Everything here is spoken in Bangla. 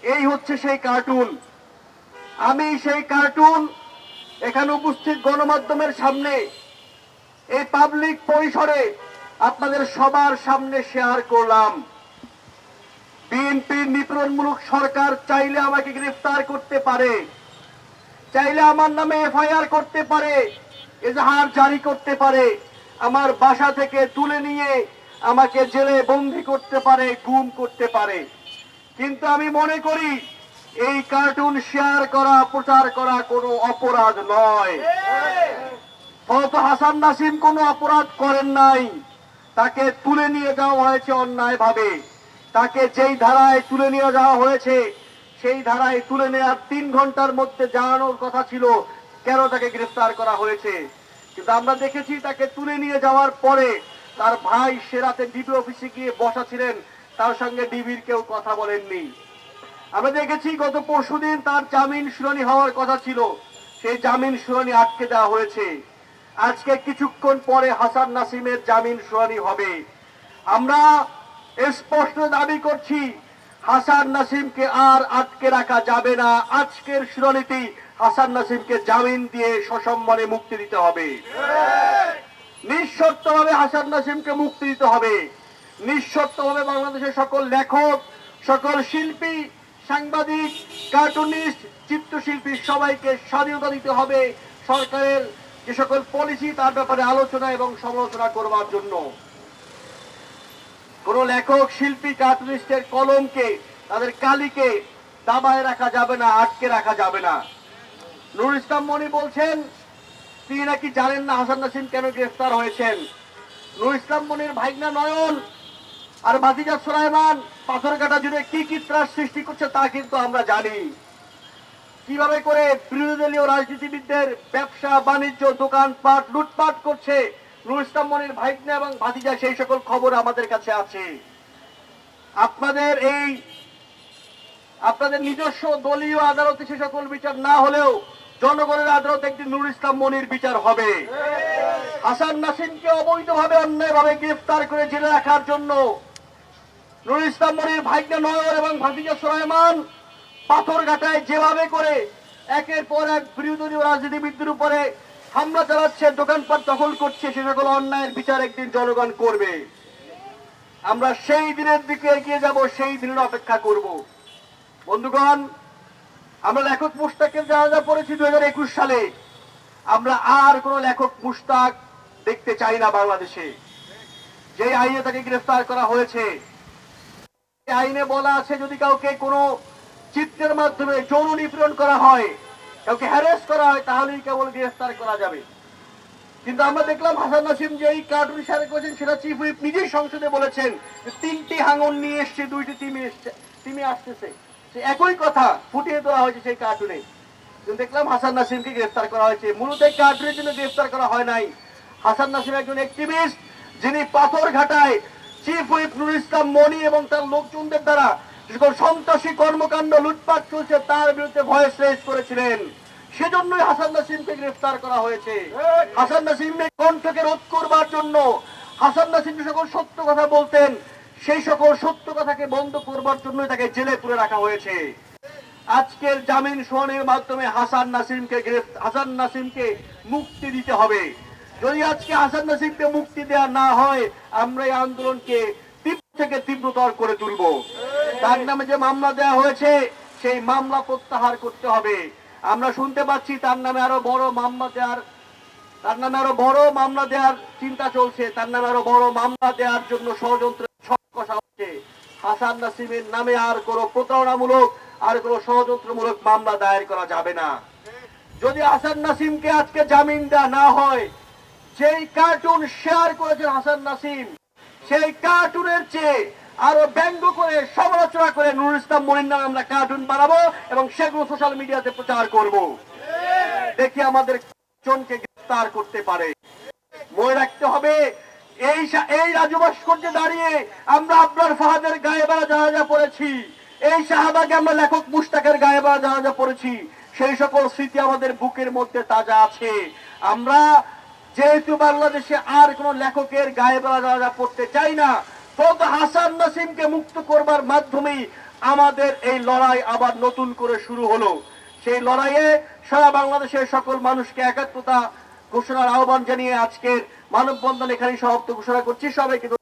এই হচ্ছে সেই কার্টুন। আমি সেই কার্টুন এখানে উপস্থিত গণমাধ্যমের সামনে, এই পাবলিক পরিসরে আপনাদের সবার সামনে শেয়ার করলাম। বিএনপির নিপীড়নমূলক সরকার চাইলে আমাকে গ্রেফতার করতে পারে, চাইলে আমার নামে এফআইআর করতে পারে, এজাহার জারি করতে পারে, আমার বাসা থেকে তুলে নিয়ে আমাকে জেলে বন্দী করতে পারে, গুম করতে পারে। কিন্তু আমি মনে করি এই কার্টুন শেয়ার করা, প্রচার করা কোনো অপরাধ নয়। ফলত হাসান নাসিম কোনো অপরাধ করেন নাই, তাকে তুলে নিয়ে যাওয়া হয়েছে অন্যায়ভাবে। তাকে যেই ধারায় তুলে নিয়ে যাওয়া হয়েছে, সেই ধারায় তুলে নেওয়ার 3 ঘন্টার মধ্যে জানানোর কথা ছিল কেন তাকে গ্রেফতার করা হয়েছে। কিন্তু আমরা দেখেছি তাকে তুলে নিয়ে যাওয়ার পরে তার ভাই সেরাতে ডিবি অফিসে গিয়ে বসা ছিলেন, তার সঙ্গে ডিবির কেউ কথা বলেননি। আমরা দেখেছি গত পরশুদিন তার জামিন শুনানি হওয়ার কথা ছিল, সেই জামিন শুনানি আটকে দেওয়া হয়েছে। আজকে কিছুক্ষণ পরে হাসান নাসিমের জামিন শুনানি হবে। আমরা স্পষ্ট দাবি করছি হাসান নাসিমকে আর আটকে রাখা যাবে না। আজকের শুনানিতেই হাসান নাসিমকে জামিন দিয়ে সসম্মানে মুক্তি দিতে হবে। নিঃশর্তভাবে হাসান নাসিমকে মুক্তি দিতে হবে। নিঃশর্তভাবে বাংলাদেশের সকল লেখক, সকল শিল্পী, সাংবাদিক, কার্টুনিস্ট, চিত্রশিল্পী সবাইকে স্বাধীনতা দিতে হবে সরকারের যে সকল পলিসি তার ব্যাপারে আলোচনা এবং সমালোচনা করবার জন্য। কোন লেখক, শিল্পী, কার্টুনিস্টের কলমকে, তাদের কালিকে দাবায় রাখা যাবে না, আটকে রাখা যাবে না। নুরুল ইসলাম মনি বলছেন তিনি নাকি জানেন না হাসান নাসিম কেন গ্রেফতার হয়েছেন। নুরুল ইসলাম মনির ভাইগনা নয়ন আর ভাতিজা সুলাইমান পাথরঘাটা জুড়ে কি কি ত্রাস সৃষ্টি করছে তা কিন্তু আমরা জানি। কিভাবে করে বিরোধী দলীয় রাজনীতিবিদদের ব্যবসা বাণিজ্য, দোকানপাট লুটপাট করছে নুরুল ইসলাম মনির ভাইগনা এবং ভাতিজা, সেই সকল খবর আমাদের কাছে আছে। আপনাদের নিজস্ব দলীয় আদালতে সে সকল বিচার না হলেও জনগণের আদালতে একটি নুরুল ইসলাম মনির বিচার হবে। হাসান নাসিমকে অবৈধভাবে অন্যায়ভাবে গ্রেফতার করে জেলে রাখার জন্য নুরুল ইসলাম মনির ভাইগনা নয়ন এবং ভাতিজা সুলাইমান পাথরঘাটায় যেভাবে করে একের পর এক বিরোধী দলীয় রাজনীতিবিদদের উপরে হামলা চালাচ্ছে, দোকানপাট দখল করছে, সে সকল অন্যায়ের বিচার একদিন জনগণ করবে। আমরা সেই দিনের দিকে এগিয়ে যাব, সেই দিনের অপেক্ষা করব। বন্ধুগণ, আমরা লেখক মুশতাকের জানাজা পড়েছি 2021 সালে। আমরা আর কোন লেখক মুশতাক দেখতে চাই না বাংলাদেশে। যে আইনে তাকে গ্রেফতার করা হয়েছে, আইনে বলা আছে যদি কাউকে কোনো চিত্রের মাধ্যমে যৌন নিপীড়ন করা হয়, কাউকে হ্যারাস করা হয়, তাহলেই কেবল গ্রেফতার করা যাবে। কিন্তু আমরা দেখলাম হাসান নাসিম যে এই কার্টুন শেয়ার করেছেন সেটা চিফ হুইপ নিজেই সংসদে বলেছেন 3টি হাঙর নিয়ে এসছে, 2টি তিমি আসতেছে। সে একই কথা ফুটিয়ে তোলা হয়েছে সেই কার্টুনে। কিন্তু দেখলাম হাসান নাসিমকে গ্রেফতার করা হয়েছে। মূলত এই কার্টুনের জন্য গ্রেফতার করা হয় নাই। হাসান নাসিম একজন অ্যাক্টিভিস্ট, যিনি পাথরঘাটায় চিফ হুইপ নুরুল ইসলাম মনি এবং তার লোকজনদের দ্বারা যে সকল সন্ত্রাসী কর্মকাণ্ড, লুটপাট চলছে তার বিরুদ্ধে ভয়েস রেজ করেছিলেন। সেজন্যই হাসান নাসিমকে গ্রেফতার করা হয়েছে। হাসান নাসিমের কণ্ঠকে রোধ করবার জন্য, হাসান নাসিম যে সকল সত্য কথা বলতেন সেই সকল সত্য কথাকে বন্ধ করবার জন্যই তাকে জেলে পুরে রাখা হয়েছে। আজকের জামিন শুনানির মাধ্যমে হাসান নাসিমকে মুক্তি দিতে হবে। যদি আজকে হাসান নাসিমকে মুক্তি দেওয়া না হয়, আমরা এই আন্দোলনকে তীব্র থেকে তীব্রতর করে তুলব। তার নামে যে মামলা দেওয়া হয়েছে সেই মামলা প্রত্যাহার করতে হবে। আমরা শুনতে পাচ্ছি তার নামে আরো বড় মামলা দেওয়ার চিন্তা চলছে, তার নামে আরো বড় মামলা দেওয়ার জন্য ষড়যন্ত্র কষা হচ্ছে। হাসান নাসিমের নামে আর কোনো প্রতারণামূলক, আর কোনো ষড়যন্ত্রমূলক মামলা দায়ের করা যাবে না। যদি হাসান নাসিমকে আজকে জামিন দেওয়া না হয়, যেই কার্টুন শেয়ার করেছেন হাসান নাসিম, সেই কার্টুনের চেয়ে আরো ব্যঙ্গ করে, সমালোচনা করে নুরুল ইসলাম মনির নামে আমরা কার্টুন বানাবো এবং সেগুলো সোশ্যাল মিডিয়াতে প্রচার করব। দেখি আমাদের জনকে গ্রেফতার করতে পারে। মনে রাখতে হবে, এই রাজু ভাস্কর্যে দাঁড়িয়ে আমরা আবরার ফাহাদের গায়ে বাড়া জানাজা পড়েছি, এই শাহবাগে আমরা লেখক মুশতাকের গায়ে বাড়া জানাজা পড়েছি। সেই সকল স্মৃতি আমাদের বুকের মধ্যে তাজা আছে। আমরা যেহেতু বাংলাদেশে আর কোন লেখকের গায়ে বাড়া জানাজা পড়তে চাই না, তবে হাসান নাসিমকে মুক্ত করবার মাধ্যমেই আমাদের এই লড়াই আবার নতুন করে শুরু হলো। সেই লড়াইয়ে সারা বাংলাদেশের সকল মানুষকে একাত্মতা ঘোষণার আহ্বান জানিয়ে আজকের মানববন্ধন এখানেই সমাপ্ত ঘোষণা করছি। সবাইকে